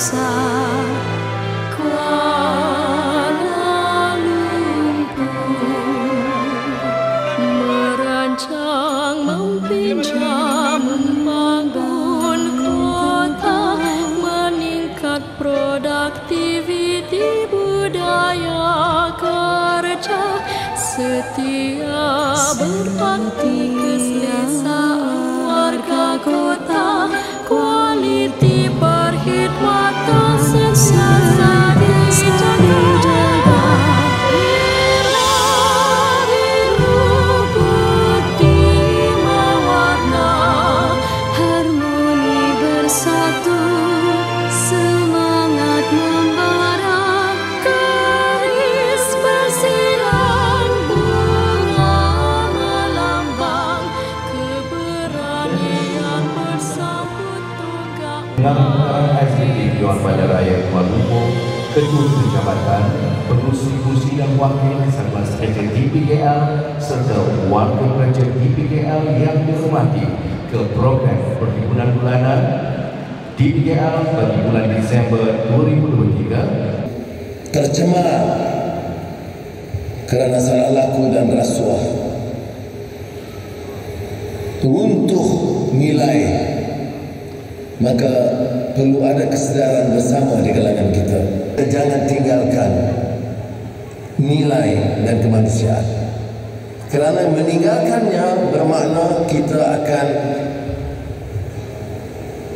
bangsa Kuala Lumpur, merancang, mempincang, membangun kota, meningkat produktiviti budaya kerja, setia berbakti keselesaan warga kota, kualiti perkhidmatan sentiasa dijaga. Biru putih mewarna, harmoni bersatu, semangat membara, garis bersilang, bunga melambang, keberanian bersambut tunggak. Dengan SDG Dewan Bandar Raya Kuala Lumpur, Ketua Kecamatan, Pengurusi dan Wakil Kesatuan Sekretariat DPKL serta Warga Kerja DPKL yang dihormati ke program Perhimpunan Bulanan DPKL bagi bulan Disember 2023 tercemar kerana salah laku dan rasuah, runtuh nilai, maka perlu ada kesedaran bersama di kalangan kita. Jangan tinggalkan nilai dan kemanusiaan, kerana meninggalkannya bermakna kita akan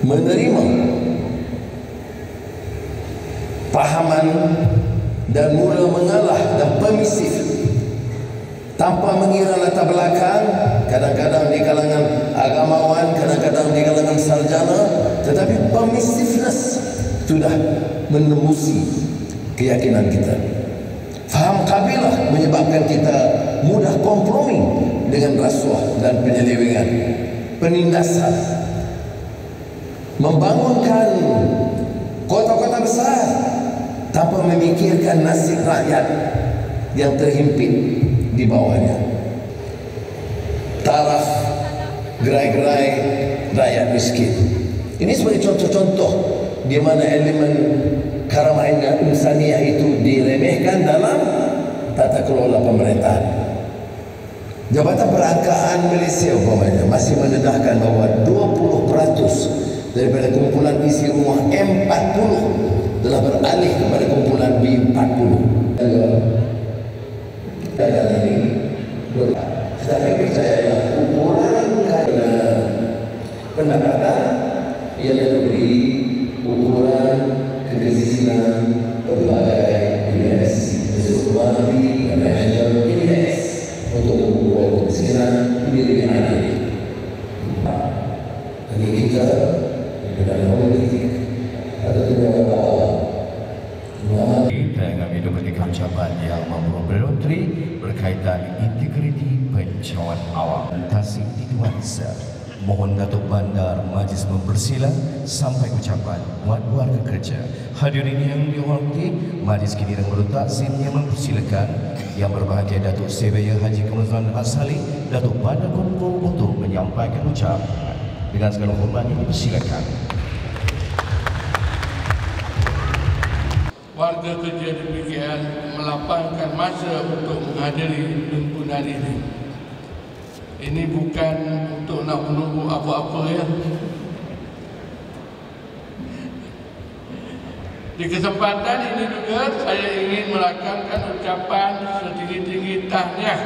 menerima pahaman dan mula mengalah dan permisif tanpa mengira latar belakang, kadang-kadang di kalangan agamawan, kadang-kadang di kalangan sarjana, tetapi permissiveness sudah menembusi keyakinan kita. Faham kabilah menyebabkan kita mudah kompromi dengan rasuah dan penyelewengan, penindasan. Membangunkan kota-kota besar tanpa memikirkan nasib rakyat yang terhimpit di bawahnya. Taraf gerai-gerai rakyat miskin. Ini sebagai contoh-contoh di mana elemen karamah insaniah itu diremehkan dalam tata kelola pemerintahan. Jabatan Perangkaan Malaysia umpamanya masih mendedahkan bahawa 20% daripada kumpulan isi rumah M40 telah beralih kepada kumpulan B40. Dan ini saya percaya yang ukuran karena pendapatan ialah diberi ukuran kegesinan berbagai dimensi, disebut dimensional index untuk mengukur kemiskinan di diri anak. Ini kita dalam politik atau tidak apa-apa. Dengan itu ketika ucapan yang memperoleh berkaitan integriti pencawat awam tasik di Nuansa. Mohon Datuk Bandar Majlis mempersila sampai ucapan buat warga kerja. Hadirin yang dihormati, majlis kini dengan taksim yang mempersilakan yang berbahagia Datuk Sebaya Haji Kemazuan Asali, Datuk Bandar Kuala Lumpur untuk menyampaikan ucapan. Dengan segala hormatnya dipersilakan. Warga kerja di PKL melapangkan masa untuk menghadiri himpunan ini. Ini bukan untuk nak menunggu apa-apa ya. Di kesempatan ini juga saya ingin merakamkan ucapan setinggi-tinggi tahniah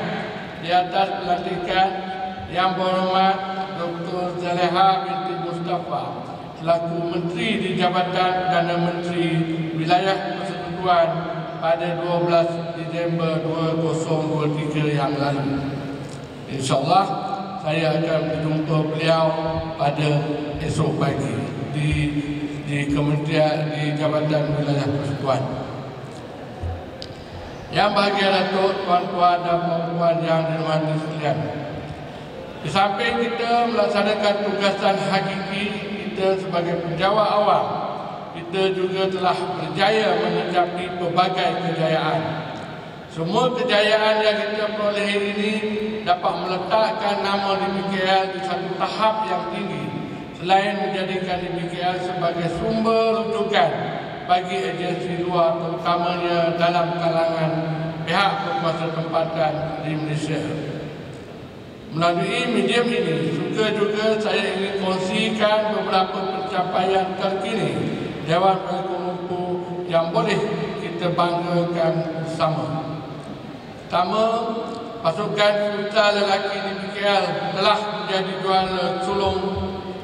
di atas pelantikan Yang Berhormat Dr. Zaleha binti Mustafa selaku Menteri di Jabatan Perdana Menteri Wilayah Persekutuan pada 12 Disember 2023 yang lalu. InsyaAllah saya akan berjumpa beliau pada esok pagi di Kementerian di Jabatan Wilayah Persekutuan. Yang bahagia Datuk, tuan-tuan dan puan-puan yang dirahmati sekalian. Di samping kita melaksanakan tugasan hakiki kita sebagai penjawat awam, kita juga telah berjaya mencapai pelbagai kejayaan. Semua kejayaan yang kita peroleh ini dapat meletakkan nama DPKL di satu tahap yang tinggi, selain menjadikan DPKL sebagai sumber rujukan bagi agensi luar, terutamanya dalam kalangan pihak berkuasa tempatan di Malaysia. Melalui medium ini, juga saya ingin kongsikan beberapa pencapaian terkini Dewan Pengumpul yang boleh kita banggakan bersama. Pertama, pasukan futsal lelaki di PKL telah menjadi juara sulung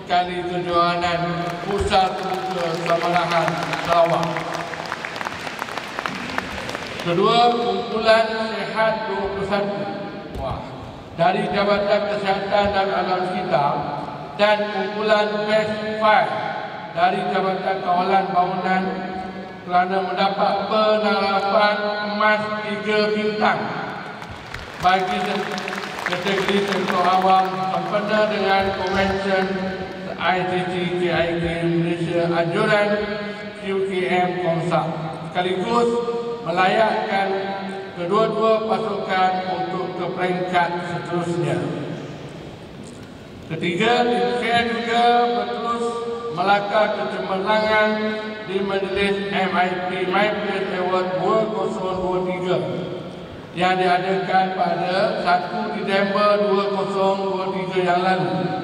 kali kejuaraan Pusat Terbuka Samarahan Sarawak. Kedua, kumpulan Sihat 21 dari Jabatan Kesihatan dan Alam Sekitar dan kumpulan Best 5 dari Jabatan Kawalan Bangunan kerana mendapat penarapan emas 3 bintang bagi kategori sektor awam sempena dengan Konvensyen ICC KIG Malaysia Anjuran QKM Konsap, sekaligus melayakkan kedua-dua pasukan untuk ke peringkat seterusnya. Ketiga, PKL juga berterus melakar kecemerlangan di Majlis MIP My Place Award 2023 yang diadakan pada 1 Disember 2023 yang lalu.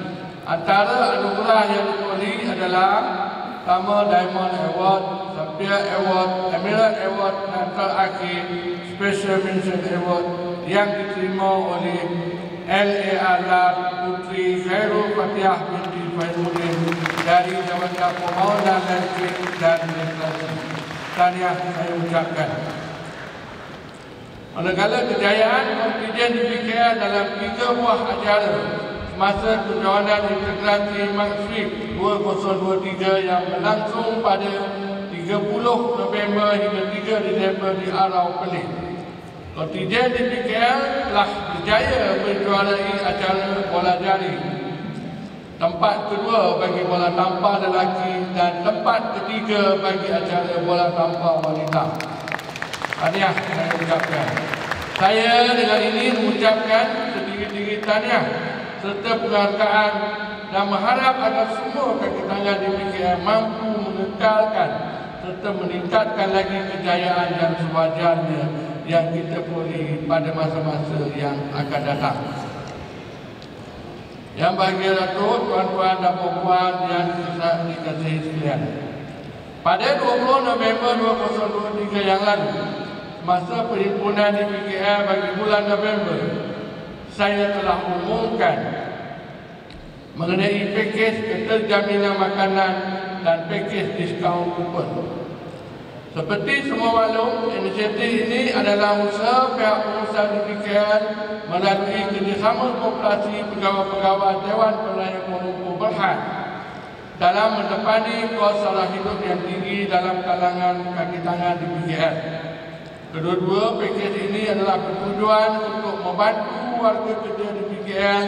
Antara anugerah yang diperoleh adalah pertama Diamond Award, Sapphire Award, Emerald Award dan terakhir Special Mention Award yang diterima oleh LAR Putri Khairul Fatihah binti Faizuddin dari Jabatan Pembangunan Listrik dan Legislasi. Tahniah saya ucapkan. Manakala kejayaan kontingen di PKL dalam 3 buah acara semasa kejohanan integrasi Maksud 2023 yang berlangsung pada 30 November hingga 3 Disember di Arau Perlis. Kontingen di PKL telah berjaya menjuarai acara bola jaring, tempat kedua bagi bola tampar lelaki dan tempat ketiga bagi acara bola tampar wanita. Tahniah saya ucapkan. Saya dengan ini mengucapkan sedikit-sedikit tahniah serta penghargaan dan mengharap agar semua kaki tangan di PKL mampu mengekalkan serta meningkatkan lagi kejayaan yang sewajarnya yang kita peroleh pada masa-masa yang akan datang. Yang bahagia Datuk, tuan-tuan dan puan-puan yang dikasihi sekalian. Pada 20 November 2023 yang lalu, masa perhimpunan di PKL bagi bulan November, saya telah umumkan mengenai pakej keterjaminan makanan dan pakej diskaun kupon. Seperti semua maklum, inisiatif ini adalah usaha pihak pengusaha di PKL melalui kerjasama koperasi pegawai-pegawai Dewan Penilaian Pengumpul Berhad dalam menepani kos sara hidup yang tinggi dalam kalangan kaki tangan di PKL. Kedua-dua pakej ini adalah bertujuan untuk membantu warga kerja di PKL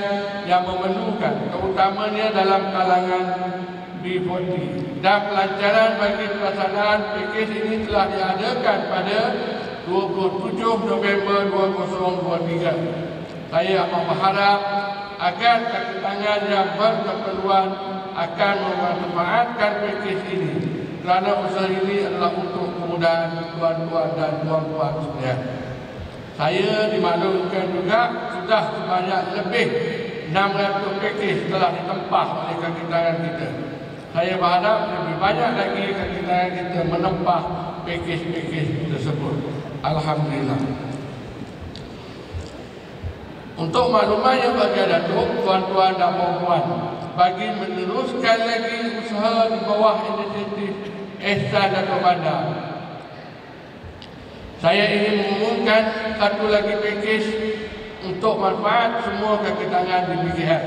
yang memerlukan, terutamanya dalam kalangan B40. Dan pelancaran bagi pelaksanaan pakej ini telah diadakan pada 27 November 2023. Saya amat berharap agar kaki tangan yang berkeperluan akan memanfaatkan pakej ini, kerana usaha ini adalah untuk kemudahan tuan-tuan dan puan-puan sekalian. Saya dimaklumkan juga sudah sebanyak lebih 600 pakej telah ditempah oleh kaki tangan kita. Saya berharap lebih banyak lagi kaki tangan kita menempah pakej-pakej tersebut. Alhamdulillah. Untuk makluman yang bagi Datuk, tuan-tuan dan puan-puan, bagi meneruskan lagi usaha di bawah inisiatif Ihsan Datuk Bandar, saya ingin mengumumkan satu lagi pakej untuk manfaat semua kaki tangan di PKL.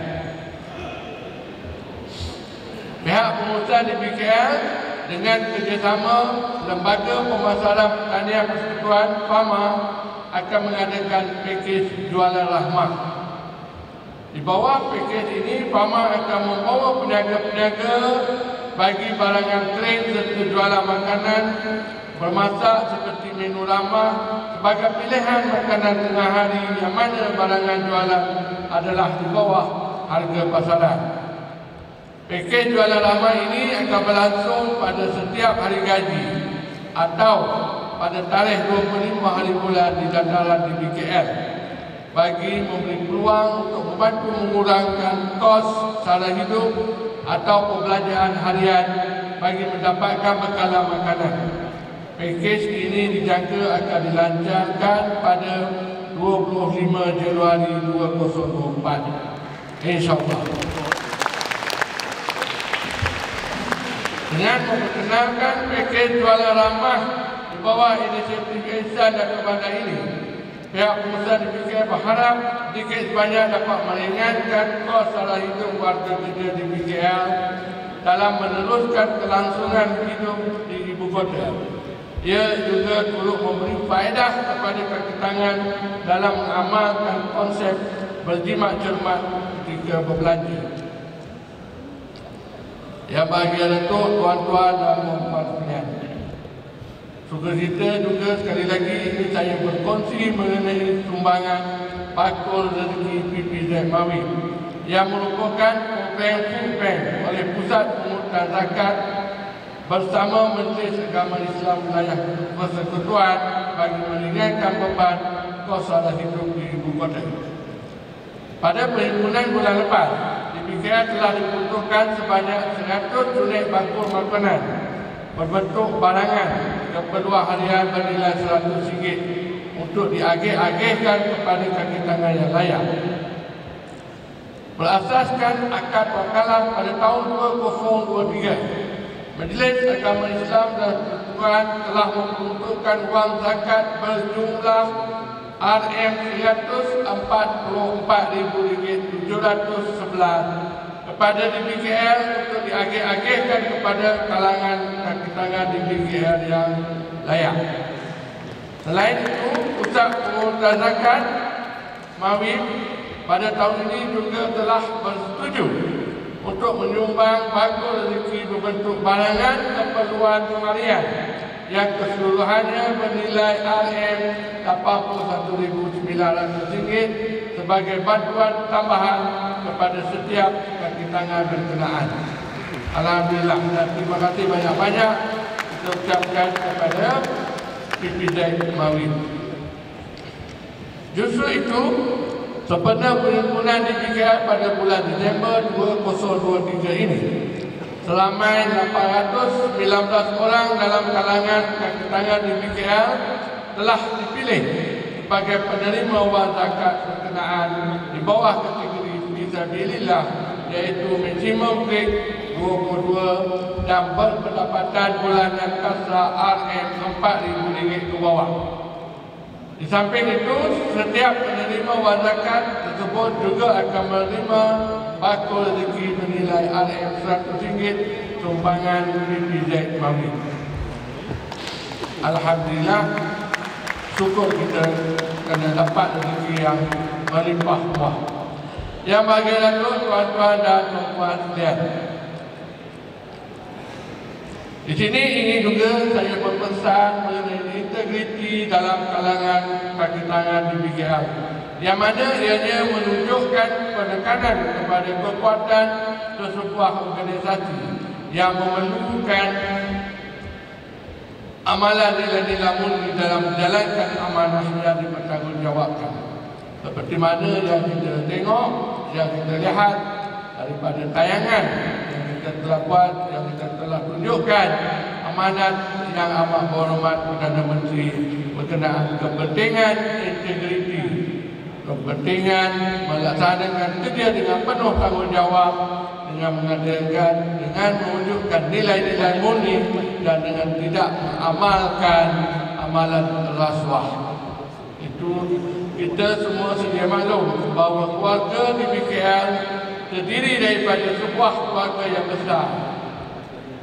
Pihak pengusaha di PKL dengan kerjasama Lembaga Pemasaran Pertanian Persekutuan FAMA akan mengadakan pakej jualan rahmah. Di bawah pakej ini, FAMA akan membawa peniaga-peniaga bagi barangan kering serta jualan makanan bermasak seperti menu ramah sebagai pilihan makanan tengah hari yang mana barangan jualan adalah di bawah harga pasaran. Pakej jualan ramah ini akan berlangsung pada setiap hari gaji atau pada tarikh 25 hari bulan di dataran di BKL bagi memberi peluang untuk membantu mengurangkan kos sara hidup atau pembelanjaan harian bagi mendapatkan bekalan makanan. Pakej ini dijangka akan dilancarkan pada 25 Januari 2024. InsyaAllah. Dengan memperkenalkan pakej jualan ramah di bawah inisiatif Ihsan Datuk Bandar ini, pihak pengusaha di BKL berharap sedikit sebanyak dapat meringankan kos sara hidup warga kerja di BKL dalam meneruskan kelangsungan hidup di ibu kota. Ia juga turut memberi faedah kepada kaki tangan dalam mengamalkan konsep berjimat cermat ketika berbelanja. Yang bahagia Datuk, tuan-tuan dan puan-puan sekalian, sukacita juga sekali lagi ini saya berkongsi mengenai sumbangan bakul rezeki PPZ Mawib yang merupakan program food bank oleh Pusat Pengurusan Zakat bersama Majlis Agama Islam Wilayah Persekutuan bagi meringankan beban kos sara hidup di ibu kota. Pada perhimpunan bulan lepas, di BKL telah dibutuhkan sebanyak 100 unit bakul makanan berbentuk barangan keperluan harian bernilai RM100 untuk diagih-agihkan kepada kaki tangan yang layak. Berasaskan akad wakalah pada tahun 2023, Majlis Agama Islam dan Persekutuan telah memperuntukkan wang zakat berjumlah RM444,711 kepada DBKL untuk diagih-agihkan kepada kalangan kaki tangan DBKL yang layak. Selain itu, Pusat Pengurusan Zakat Mawib pada tahun ini juga telah bersetuju untuk menyumbang bakul rezeki berbentuk barangan keperluan harian yang keseluruhannya bernilai RM81,900 sebagai bantuan tambahan kepada setiap kaki tangan berkenaan. Alhamdulillah dan terima kasih banyak-banyak kita ucapkan kepada PPZ Mawib. Justru itu, sempena perhimpunan di BKL pada bulan Disember 2023 ini, selamai 819 orang dalam kalangan kaki tangan di BKL telah dipilih sebagai penerima wang zakat berkenaan di bawah kategori Fisabilillah, iaitu maksimum rate 22 dan berpendapatan bulanan kasar RM4,000 ke bawah. Di samping itu, setiap penerima wang zakat tersebut juga akan menerima bakul rezeki bernilai RM100 sumbangan PPZ Mawib. Alhamdulillah, syukur kita kerana dapat rezeki yang melimpah ruah. Yang bahagia Datuk, tuan-tuan dan puan-puan sekalian, di sini ingin juga saya berpesan mengenai integriti dalam kalangan kaki tangan di BKL, yang mana ianya menunjukkan penekanan kepada kekuatan sesebuah organisasi yang memerlukan amalan nilai-nilai murni dalam menjalankan amanah yang dipertanggungjawabkan. Seperti mana yang kita tengok, yang kita lihat daripada tayangan yang kita telah buat, yang kita telah tunjukkan amanat yang amat berhormat Perdana Menteri berkenaan kepentingan integriti, kepentingan melaksanakan kerja dengan penuh tanggungjawab, dengan mengadakan, dengan mewujudkan nilai-nilai murni dan dengan tidak mengamalkan amalan rasuah. Itu kita semua sedia maklum bahawa keluarga di BKL terdiri daripada sebuah keluarga yang besar,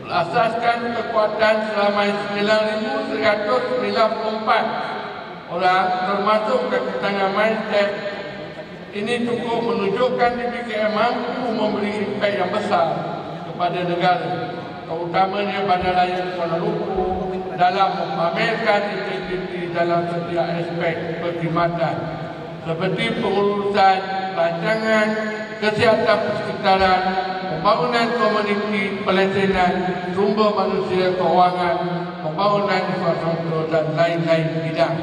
berasaskan kekuatan selama 9,194 orang, termasuk kaki tangan mindset. Ini cukup menunjukkan di BKL mampu memberi impak yang besar kepada negara, terutamanya pada rakyat Kuala Lumpur, dalam memamerkan integriti dalam setiap aspek perkhidmatan seperti pengurusan rancangan, kesihatan persekitaran, pembangunan komuniti, pelayanan, sumber manusia, keuangan, pembangunan infrastruktur dan lain-lain bidang.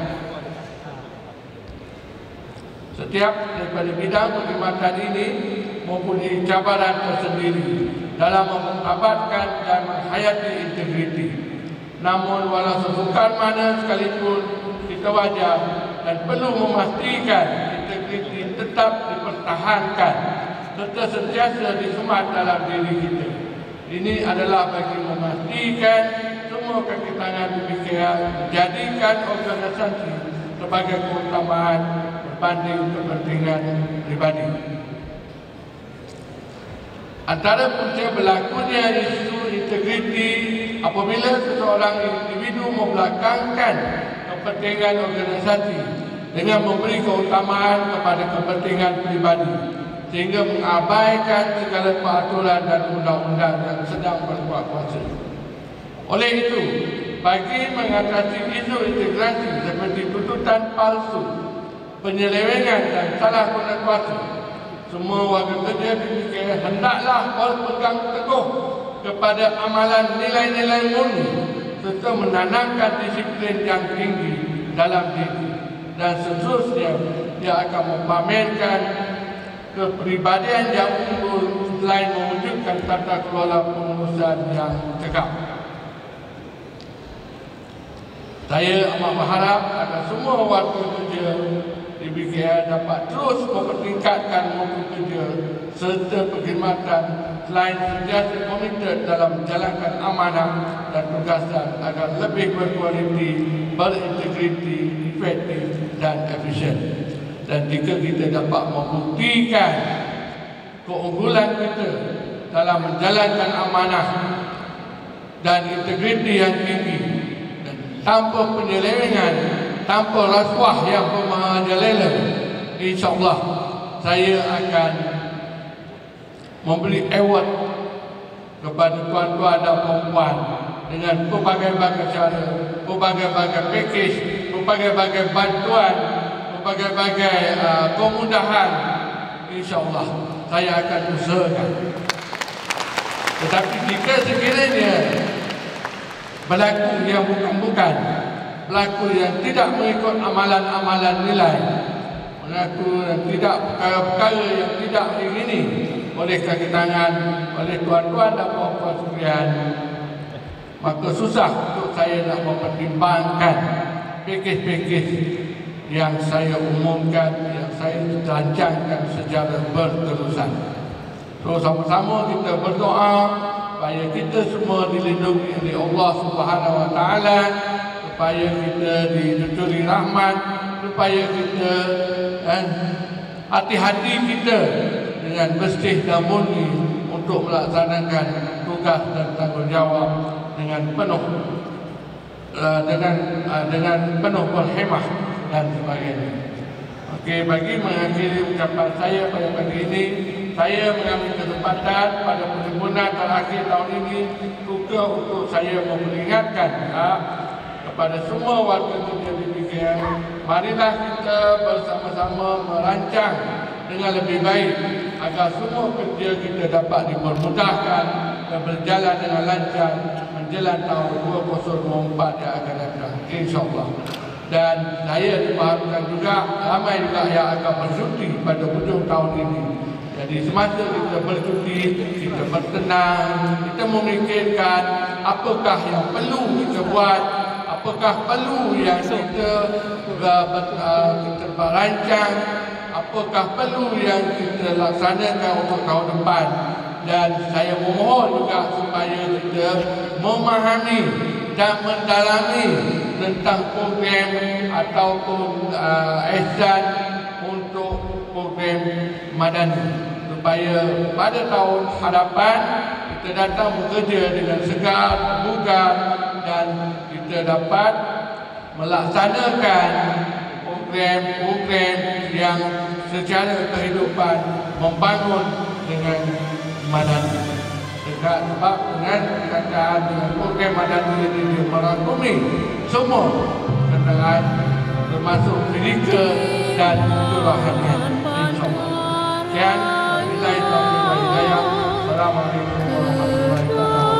Setiap daripada bidang perkhidmatan ini mempunyai cabaran tersendiri dalam mengabadkan dan menghayati integriti. Namun walau sesukar mana sekalipun kita wajar dan perlu memastikan integriti tetap dipertahankan serta sentiasa disemat dalam diri kita. Ini adalah bagi memastikan semua kaki tangan pemikiran menjadikan organisasi sebagai keutamaan berbanding kepentingan pribadi. Antara punca berlakunya isu integriti apabila seseorang individu membelakangkan kepentingan organisasi dengan memberi keutamaan kepada kepentingan pribadi sehingga mengabaikan segala peraturan dan undang-undang yang sedang berkuat kuasa. Oleh itu, bagi mengatasi isu integrasi seperti tuntutan palsu, penyelewengan dan salah guna kuasa, semua warga kerja PBKL hendaklah berpegang teguh kepada amalan nilai-nilai murni serta menanamkan disiplin yang tinggi dalam diri, dan seterusnya dia akan memamerkan kepribadian yang unggul selain mewujudkan tata kelola pengurusan yang cekap. Saya amat berharap agar semua warga kerja di BKL dapat terus mempertingkatkan mutu kerja serta perkhidmatan selain sentiasa komited dalam menjalankan amanah dan tugasan agar lebih berkualiti, berintegriti, efektif dan efisien. Dan jika kita dapat membuktikan keunggulan kita dalam menjalankan amanah dan integriti yang tinggi dan tanpa penyelewengan, tanpa rasuah yang bermerajalela, insyaAllah saya akan memberi award kepada tuan-tuan dan puan dengan pelbagai-bagai cara, pelbagai-bagai pakej, pelbagai-bagai bantuan, pelbagai-bagai kemudahan. InsyaAllah saya akan usahakan. Tetapi jika sekiranya berlaku yang bukan-bukan, berlaku yang tidak mengikut amalan-amalan nilai, berlaku yang tidak perkara-perkara yang tidak diingini oleh kaki tangan, oleh tuan-tuan dan puan-puan sekalian, maka susah untuk saya nak mempertimbangkan pakej-pakej yang saya umumkan, yang saya rancangkan secara berterusan. So sama-sama kita berdoa supaya kita semua dilindungi oleh Allah Subhanahu Wa Taala, supaya kita dicurui rahmat, supaya kita hati-hati kita dengan bersih dan murni untuk melaksanakan tugas dan tanggungjawab dengan penuh dengan penuh berhemah dan sebagainya. Okey, bagi mengakhiri ucapan saya pada pagi ini, saya mengambil kesempatan pada perhimpunan terakhir tahun ini juga untuk saya memperingatkan kepada semua warga kerja di BKL, marilah kita bersama-sama merancang dengan lebih baik agar semua kerja kita dapat dipermudahkan dan berjalan dengan lancar menjelang tahun 2024 yang akan datang, insyaAllah. Dan saya diharapkan juga ramai juga yang akan bercuti pada hujung tahun ini. Jadi semasa kita bercuti, kita bertenang, kita memikirkan apakah yang perlu kita buat, apakah perlu yang kita rancang, apakah perlu yang kita laksanakan untuk tahun depan. Dan saya memohon juga supaya kita memahami dan mendalami tentang program ataupun ihsan untuk program madani, supaya pada tahun hadapan kita datang bekerja dengan segar, bugar, dan kita dapat melaksanakan program-program yang secara kehidupan membangun dengan madani. Sebab dengan kataan dengan program madani ini merangkumi semua kenderaan termasuk fizikal dan kerohanian. InsyaAllah. Sekian. Wabillahi taufiq wal hidayah. Assalamualaikum warahmatullahi wabarakatuh.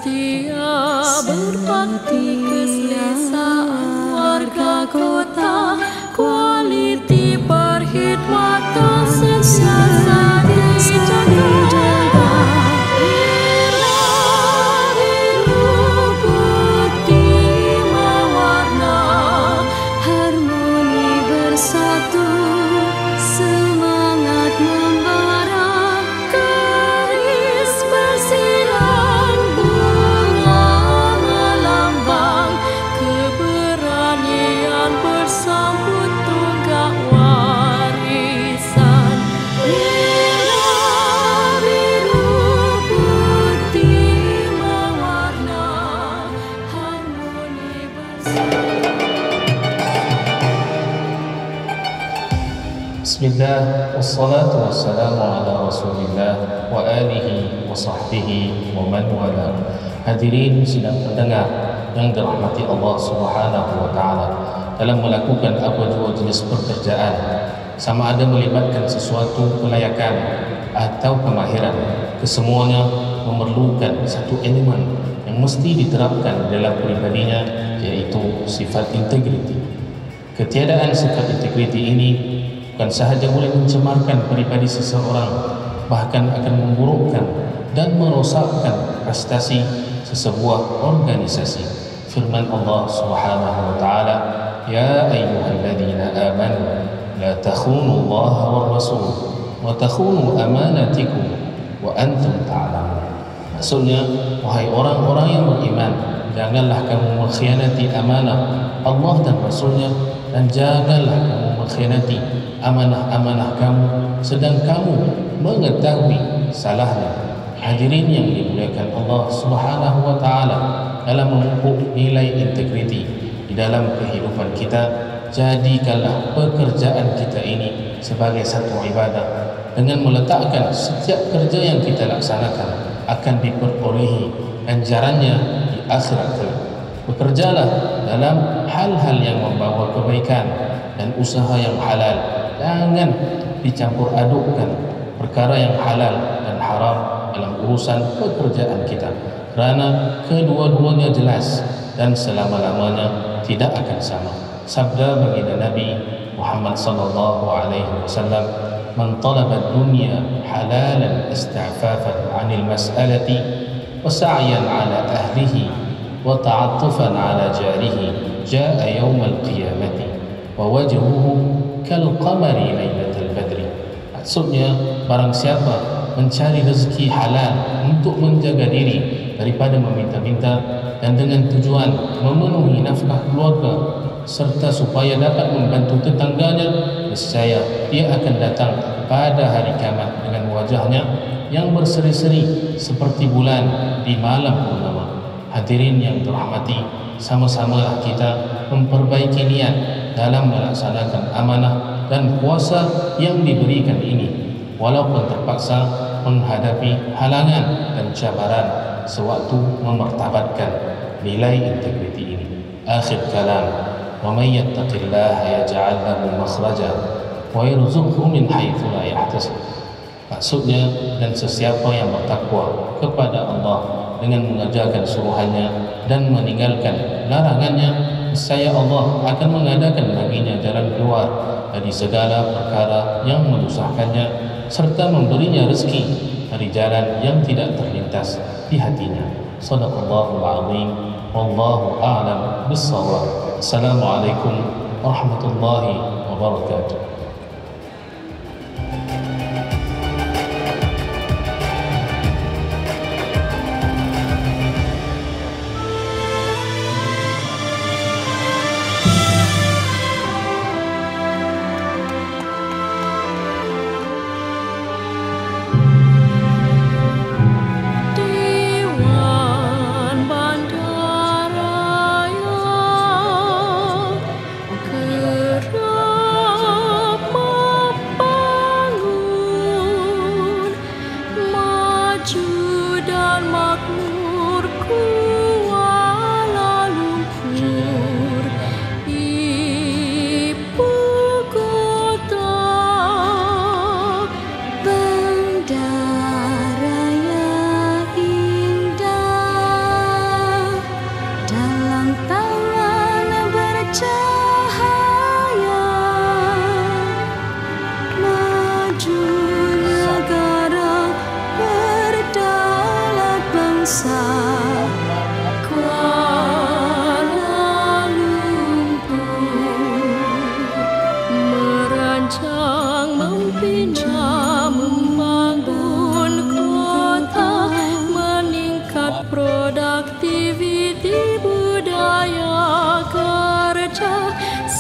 setia berbakti keselesaan warga kota, kualiti perkhidmatan sentiasa dijaga. Biru putih mewarna, harmoni bersatu, semangat membara, garis bersilang, bunga melambang, keberanian bersambut tonggak warisan. Biru putih mewarna, harmoni bersatu. Bismillah, wassalatu wassalamu ala rasulillah wa alihi wa sahbihi wa man wala. Hadirin sidang pendengar yang dirahmati Allah Subhanahu wa taala, dalam melakukan apa jua jenis pekerjaan, sama ada melibatkan sesuatu kelayakan atau kemahiran, kesemuanya memerlukan satu elemen yang mesti diterapkan dalam pribadinya, yaitu sifat integriti. Ketiadaan sifat integriti ini bukan sahaja boleh mencemarkan pribadi seseorang, bahkan akan memburukkan dan merosakkan prestasi sesebuah organisasi. Firman Allah Subhanahu wa taala, "Ya ayyuhalladzina amanu la takhunu Allah war rasul wa takhunu amanatikum wa antum ta'lamun." Maksudnya, wahai orang-orang yang beriman, janganlah kamu mengkhianati amanah Allah dan Rasulnya, dan janganlah kamu mengkhianati amanah-amanah kamu sedang kamu mengetahui salahnya. Hadirin yang dimuliakan Allah Subhanahu wa taala, dalam memupuk nilai integriti di dalam kehidupan kita, jadikanlah pekerjaan kita ini sebagai satu ibadah, dengan meletakkan setiap kerja yang kita laksanakan akan diperolehi ganjarannya di akhirat kelak. Bekerjalah dalam hal-hal yang membawa kebaikan dan usaha yang halal. Jangan dicampur adukkan perkara yang halal dan haram dalam urusan pekerjaan kita, kerana kedua-duanya jelas dan selama-lamanya tidak akan sama. Sabda baginda Nabi Muhammad sallallahu alaihi wasallam, "Man talaba ad-dunya halalan ista'fafan 'anil mas'alati wa sa'yan 'ala ahlihi wa ta'attufan 'ala jarihi, jaa'a yawmal qiyamati wa wajhuhu kal qamari lailatul badri." Maksudnya, barang siapa mencari rezeki halal untuk menjaga diri daripada meminta-minta dan dengan tujuan memenuhi nafkah keluarga serta supaya dapat membantu tetangganya, nescaya dia akan datang pada hari kiamat dengan wajahnya yang berseri-seri seperti bulan di malam purnama. Hadirin yang dirahmati, sama-samalah kita memperbaiki niat dalam melaksanakan amanah dan kuasa yang diberikan ini, walaupun terpaksa menghadapi halangan dan cabaran sewaktu memartabatkan nilai integriti ini. Akhir kalam, wa may yattaqillaha yaj'al lahu makhraja wa yarzuqhu min haitsu la yahtasib. Maksudnya, dan sesiapa yang bertakwa kepada Allah dengan mengerjakan suruhannya dan meninggalkan larangannya, nescaya Allah akan mengadakan baginya jalan keluar dari segala perkara yang menyusahkannya, serta memberinya rezeki dari jalan yang tidak terlintas di hatinya. Shadaqallahul azim, wallahu a'lam bis-shawab. Assalamualaikum warahmatullahi wabarakatuh. Dewan Bandaraya, kerap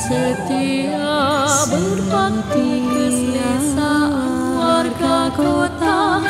setia berbakti keselesaan warga kota.